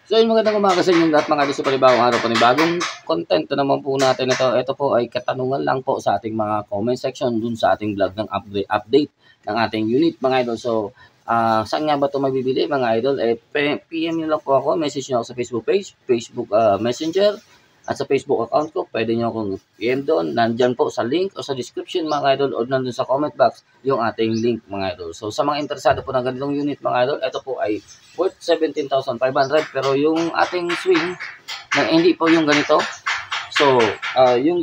So, yung magandang umaga sa inyong lahat mga idol sa panibagong araw, panibagong content na naman po natin ito. Ito po ay katanungan lang po sa ating mga comment section dun sa ating vlog ng update ng ating unit mga idol. So, saan nga ba ito mabibili mga idol? PM nyo lang po ako, message nyo ako sa Facebook page, Facebook Messenger, at sa Facebook account ko. Pwede nyo akong PM doon. Nandyan po sa link o sa description mga idol o nandun sa comment box yung ating link mga idol. So, sa mga interesado po ng ganitong unit mga idol, ito po ay worth 17,500 pero yung ating swing na hindi po yung ganito. So, yung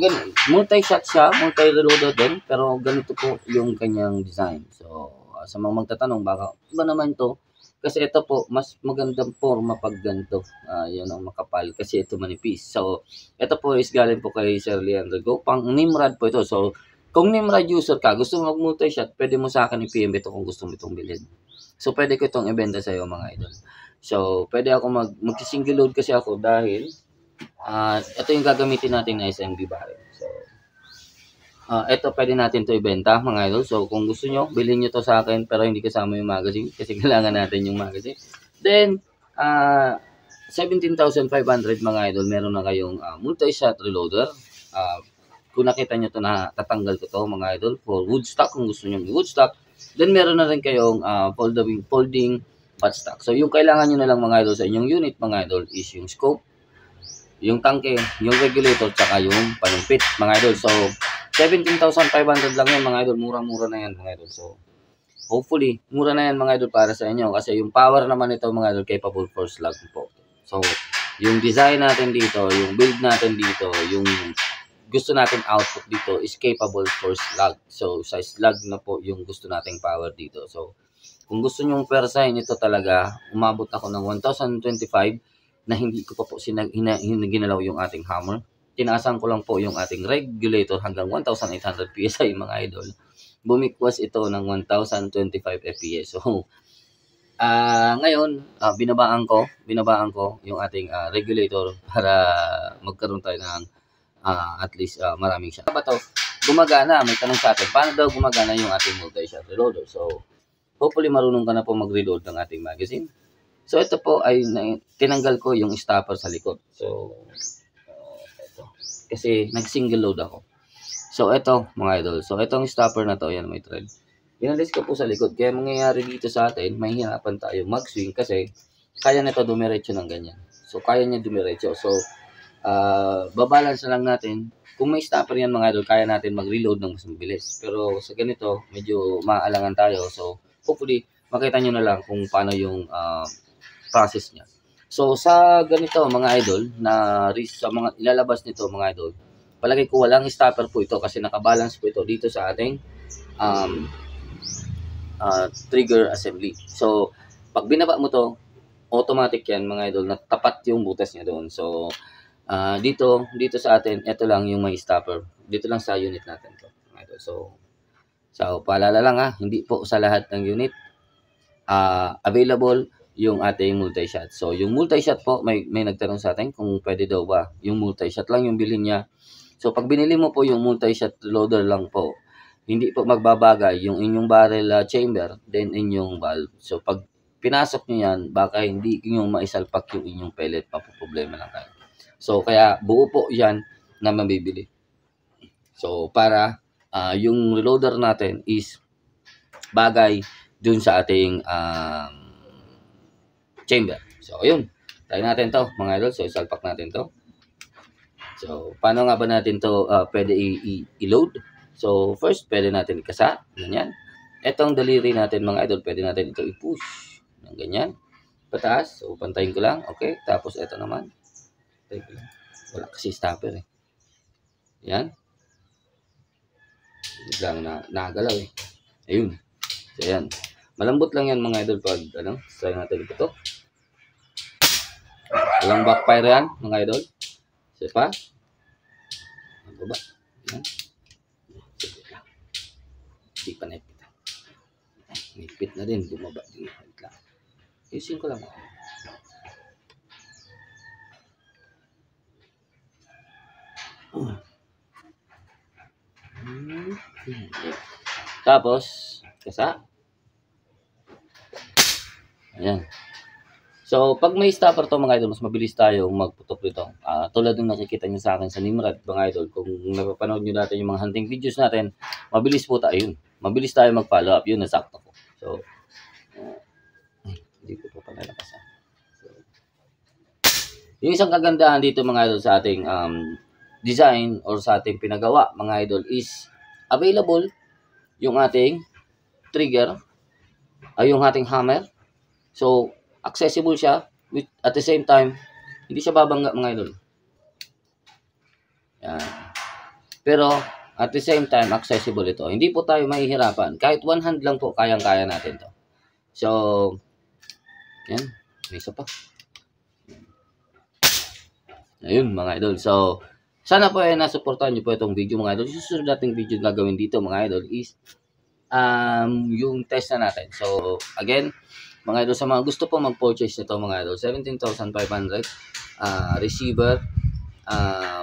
multi-shot siya, multi-reloader din, pero ganito po yung kanyang design. So, sa mga magtatanong, baka iba naman to? Kasi ito po, mas magandang forma pag ganito. Yan ang makapal kasi ito manipis. So, ito po is galing po kay Sir Leandro Go. Pang Nimrod po ito. So, kung Nimrod user ka, gusto mo mag-multi-shot, pwede mo sa akin i-PM ito kung gusto mo itong bilhin. So, pwede ko itong ibenta sa iyo mga idol. So, pwede ako mag-single load kasi ako dahil ito yung gagamitin natin na SMB barrel. So, ito pwede natin to ibenta mga idol. So, kung gusto nyo, bilhin nyo to sa akin pero hindi kasama yung magazine kasi kailangan natin yung magazine. Then, 17,500 mga idol, meron na kayong multi-shot reloader. Kung nakita nyo to na tatanggal ko to mga idol for wood stock kung gusto nyo wood stock. Then, meron na rin kayong folding buttstock. So, yung kailangan nyo na lang mga idol sa inyong unit mga idol is yung scope, yung tangke, yung regulator, tsaka yung panumpit mga idol. So, 17,500 lang yan mga idol. Mura-mura na yan mga idol. So, hopefully, mura na yan mga idol para sa inyo. Kasi yung power naman ito mga idol, capable for slug po. So, yung design natin dito, yung build natin dito, yung gusto natin output dito is capable for slug. So, sa slug na po yung gusto nating power dito. So, kung gusto nyong persahin ito talaga, umabot ako ng 1,025 na hindi ko pa po ginalaw yung ating hammer. Tinaasan ko lang po yung ating regulator hanggang 1,800 PSI mga idol. Bumikwas ito ng 1,025 FPS. So, ngayon, binabaan ko yung ating regulator para magkaroon tayo ng at least maraming shot. Ba to? Gumagana, may tanong sa atin, paano daw gumagana yung ating multi-shot reloader? So, hopefully marunong ka na po mag-reload ng ating magazine. So, ito po ay tinanggal ko yung stopper sa likod. So, ito. Kasi nag-single load ako. So, ito mga idol. So, itong stopper na to, yan may thread. Inalis ko po sa likod. Kaya mangyayari dito sa atin, mahihirapan tayo mag-swing kasi kaya nito dumiretso ng ganyan. So, kaya niya dumiretso. So, babalance na lang natin. Kung may stopper yan mga idol, kaya natin mag-reload ng mas mabilis. Pero sa ganito, medyo maalangan tayo. So, hopefully, makita nyo na lang kung paano yung process niya. So, sa ganito mga idol, sa mga ilalabas nito mga idol, palagay ko walang stopper po ito kasi nakabalance po ito dito sa ating trigger assembly. So, pag binaba mo to, automatic yan mga idol, na tapat yung butas niya doon. So, dito sa atin, ito lang yung may stopper. Dito lang sa unit natin to, mga idol. So paalala lang hindi po sa lahat ng unit available yung ating multi-shot. So, yung multi-shot po, may nagtanong sa atin kung pwede daw ba yung multi-shot lang yung bilhin niya. So, pag binili mo po yung multi-shot loader lang po, hindi po magbabagay yung inyong barrel chamber, then inyong valve. So, pag pinasok nyo yan, baka hindi yung maisalpak yung inyong pellet, papoproblema lang kayo. So, kaya buo po yan na mabibili. So, para yung reloader natin is bagay dun sa ating chamber. So, ayun. Try natin to mga idol. So, isalpak natin to. So, paano nga ba natin to pwede i-load? So, first, pwede natin ikasa. Ganyan. Etong daliri natin mga idol, pwede natin ito i-push. Ganyan. Pataas. So, pantayin ko lang. Okay. Tapos, ito naman. Pantayin ko lang. Wala kasi stopper eh. Yan. Biglang nagalaw eh. Ayun. So, yan. Malambot lang yan mga idol pag try natin ito. Walang backfire yan mga idol. Sige pa. Ano ba? Yan. Sige lang. Hindi pa naipit. Naipit na din. Bumaba din. Isin ko lang. Tapos, kasa. Ayan. So, pag may stopper to mga idol, mas mabilis tayong magputok nito. Tulad ng nakikita nyo sa akin sa Nimrod, mga idol, kung napapanood nyo natin yung mga hunting videos natin, mabilis po tayo yun. Mabilis tayo mag-follow up. Yun, nasakto ko. So, hindi ko po pala nakasan. So, yung isang kagandahan dito mga idol sa ating design or sa ating pinagawa mga idol is available yung ating trigger ay yung ating hammer. So, accessible siya with, at the same time, hindi siya babangga mga idol. Yan. Pero, at the same time, accessible ito. Hindi po tayo mahihirapan. Kahit one hand lang po, kayang-kaya natin to. So, yan. May isa pa. Ayun mga idol. So, sana po ay nasuportahan nyo po itong video mga idol. Susunod nating video na gagawin dito mga idol is yung test na natin. So, again, mga idol, sa mga gusto po mag-purchase nito mga idol, 17,500 receiver,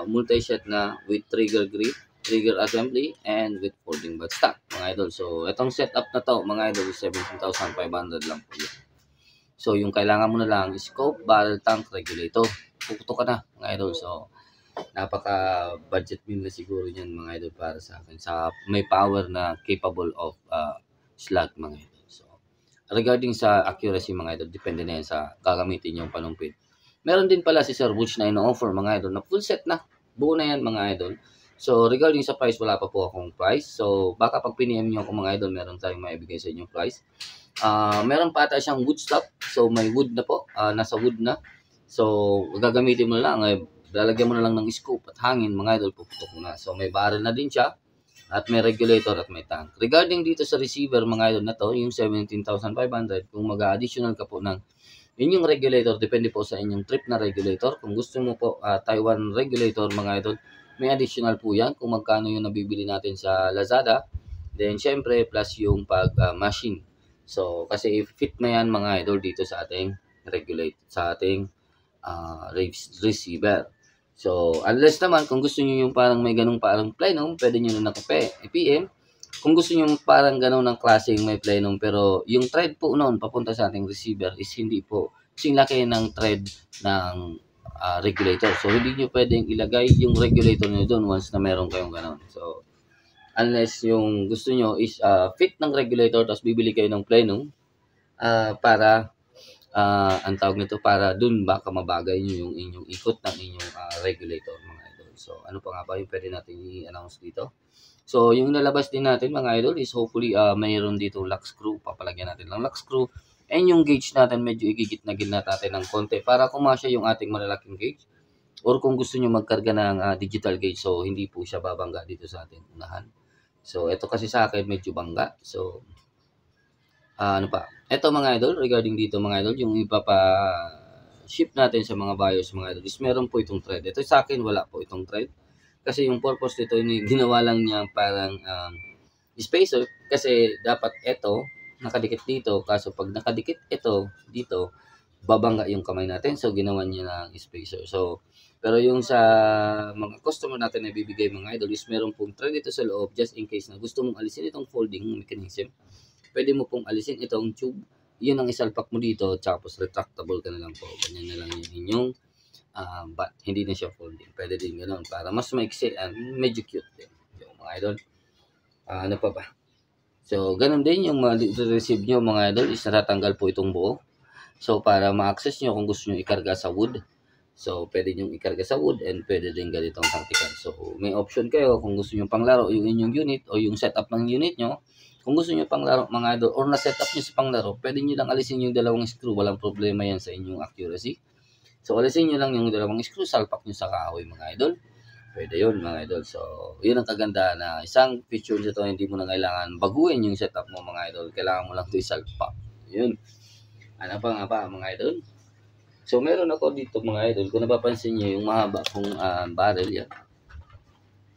multi-shot na with trigger grip, trigger assembly, and with folding buttstock mga idol. So, itong setup na to mga idol is 17,500 lang po yun. So, yung kailangan mo na lang is scope, barrel, tank, regulator. Puputo ka na mga idol. So, napaka-budget meal na siguro yan mga idol para sa akin. Sa may power na capable of slug mga idol. So, regarding sa accuracy mga idol, depende na yan sa gagamitin yung panumpit. Meron din pala si Sir Butch na ino-offer mga idol na full set na. Buo na yan mga idol. So, regarding sa price, wala pa po akong price. So, baka pag piniem nyo ako mga idol, meron tayong maibigay sa inyong price. Meron pa ata siyang wood stock. So, may wood na po. Nasa wood na. So, gagamitin mo na lang. Lalagyan mo na lang ng scoop at hangin, mga idol, puputok na. So, may barrel na din siya. At may regulator at may tank. Regarding dito sa receiver, mga idol na to, yung 17,500, kung mag-additional ka po ng inyong regulator, depende po sa inyong trip na regulator. Kung gusto mo po Taiwan regulator, mga idol, may additional po yan. Kung magkano yung nabibili natin sa Lazada. Then, syempre, plus yung pag-machine. So, kasi fit na yan mga idol dito sa ating sa ating receiver. So, unless naman kung gusto niyo yung parang may ganung parang plenum, pwede niyo na PM. Kung gusto niyo parang ganun ng klaseng may plenum pero yung thread po noon papunta sa ating receiver is hindi po sing laki ng thread ng regulator. So, hindi niyo pwedeng ilagay yung regulator niyo doon once na meron kayong ganun. So, unless yung gusto nyo is fit ng regulator tapos bibili kayo ng plenum para ang tawag nito para dun baka mabagay nyo yung inyong ikot ng inyong regulator mga idol. So ano pa nga ba yung pwede natin i-announce dito? So yung nalabas din natin mga idol is hopefully mayroon dito lock screw. Papalagyan natin ng lock screw and yung gauge natin medyo igigit-na-git natin ng konti para kumasya yung ating malalaking gauge. Or kung gusto nyo magkarga ng digital gauge so hindi po siya babangga dito sa ating unahan. So, ito kasi sa akin medyo bangga. So, ano pa? Ito mga idol, regarding dito mga idol, yung ipapa-ship natin sa mga buyers mga idol is meron po itong thread. Ito sa akin, wala po itong thread. Kasi yung purpose nito, ginawa lang niya parang spacer. Kasi dapat ito, nakadikit dito. Kaso pag nakadikit ito, dito, babangga yung kamay natin. So, ginawa niya ng spacer. So, pero yung sa mga customer natin na bibigay mga idol is meron pong thread dito sa loob just in case na gusto mong alisin itong folding mechanism. Pwede mo pong alisin itong tube. Yun ang isalpak mo dito tapos retractable ka na lang po. Ganyan na lang yung inyong but hindi na siya folding. Pwede din ganoon para mas maiksi and medyo cute din. Yung mga idol. Ano pa ba? So, ganun din yung receive nyo mga idol is natatanggal po itong buo. So, para ma-access nyo kung gusto nyo ikarga sa wood. So, pwede nyo ikarga sa wood and pwede din ganitong tactical. So, may option kayo kung gusto nyo panglaro yung inyong unit o yung setup ng unit nyo. Kung gusto nyo panglaro mga idol or na-setup nyo sa panglaro, pwede nyo lang alisin yung dalawang screw. Walang problema yan sa inyong accuracy. So, alisin nyo lang yung dalawang screw, salpak nyo sa kahoy mga idol. Pwede yun mga idol. So, yun ang kagandahan na isang feature nito, hindi mo na kailangan baguhin yung setup mo mga idol. Kailangan mo lang ito isalpak. Yun. Ano pa nga ba mga idol? So, meron ako dito mga idol. Kung napapansin nyo yung mahaba kong barrel yan.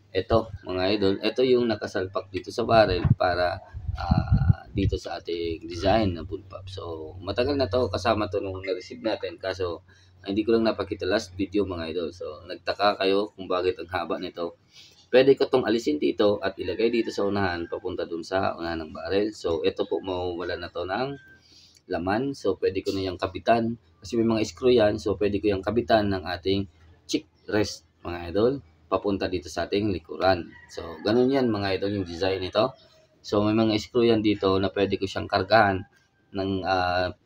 Ito mga idol. Ito yung nakasalpak dito sa barrel para dito sa ating design na bullpup. So, matagal na to. Kasama to nung na-receive natin. Kaso, hindi ko lang napakita last video mga idol. So, nagtaka kayo kung bakit ang haba nito. Pwede ko itong alisin dito at ilagay dito sa unahan papunta dun sa unahan ng barrel. So, ito po mawawala na to ng laman. So, pwede ko na yung kapitan. Kasi may mga screw yan, so pwede ko yung kabitan ng ating cheek rest, mga idol, papunta dito sa ating likuran. So, ganun yan mga idol yung design nito. So, may mga screw yan dito na pwede ko siyang kargahan ng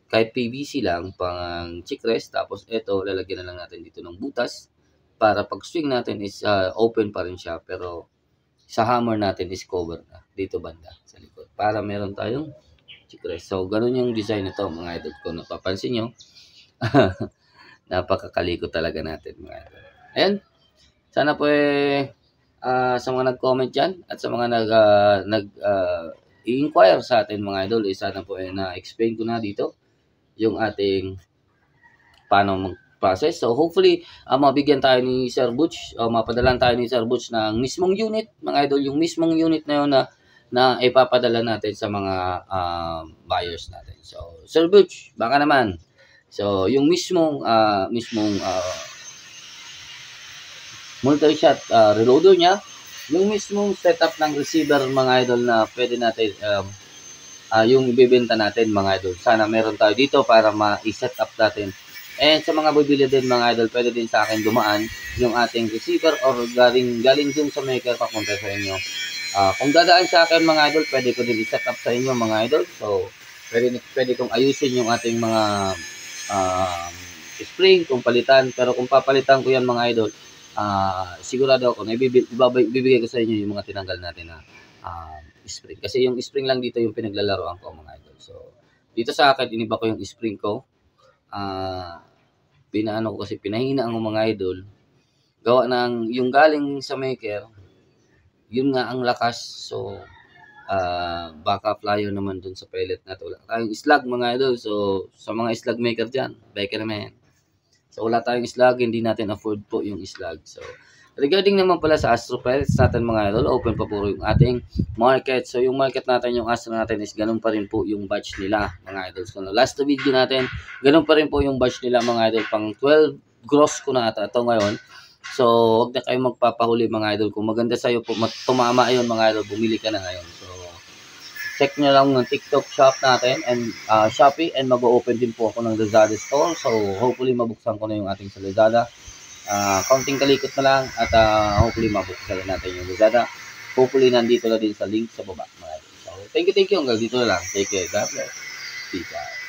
kahit PVC lang, pang cheek rest. Tapos ito, lalagyan na lang natin dito ng butas para pag swing natin is open pa rin siya. Pero sa hammer natin is cover na dito banda sa likod. Para meron tayong cheek rest. So, ganun yung design nito mga idol. Kung napapansin nyo, napakakaliko talaga natin mga idol. Ayan. Sana po sa mga nag-comment dyan at sa mga i-inquire sa atin mga idol, sana po na-explain ko na dito yung ating paano mag-process. So hopefully, mabigyan tayo ni Sir Butch o mapadalan tayo ni Sir Butch ng mismong unit mga idol, yung mismong unit na yun na ipapadala natin sa mga buyers natin. So Sir Butch, baka naman. So yung mismong multi-shot reloader niya, yung mismong setup ng receiver mga idol na pwede natin yung ibebenta natin mga idol. Sana meron tayo dito para ma-set up natin. And sa mga bibili din mga idol, pwede din sa akin dumaan yung ating receiver or galing dun sa maker papunta sa inyo. Kung dadaan sa akin mga idol, pwede ko din i-set up sa inyo mga idol. So pwede kong ayusin yung ating mga spring kung palitan. Pero kung papalitan ko yan mga idol, sigurado ako na ibibigay ko sa inyo yung mga tinanggal natin na spring. Kasi yung spring lang dito yung pinaglalaroan ko mga idol. So, dito sa akin, iniba ko yung spring ko. Pinaano ko kasi pinahina ang mga idol. Gawa ng yung galing sa maker, yun nga ang lakas. So, baka flyer naman dun sa pellet na to. Wala tayong slag mga idol. So, sa mga slag maker dyan, becker naman. So, wala tayong slag, hindi natin afford po yung slag. So, regarding naman pala sa Astro Pellets natin mga idol, open pa po yung ating market. So, yung market natin, yung Astro natin is ganun pa rin po yung batch nila mga idol. So, last video natin, ganun pa rin po yung batch nila mga idol. Pang 12 gross ko na ata ito ngayon. So, huwag na kayo magpapahuli mga idol. Kung maganda sa'yo po, tumama yun mga idol, bumili ka na ngayon. So, check nyo lang ng TikTok shop natin and Shopee, and mag-open din po ako ng Lazada store. So, hopefully mabuksan ko na yung ating sa Lazada. Counting kalikot na lang at hopefully mabuksan natin yung Lazada. Hopefully nandito na din sa link sa baba. So, thank you. Hanggang dito na lang. Take care. God bless. Peace out.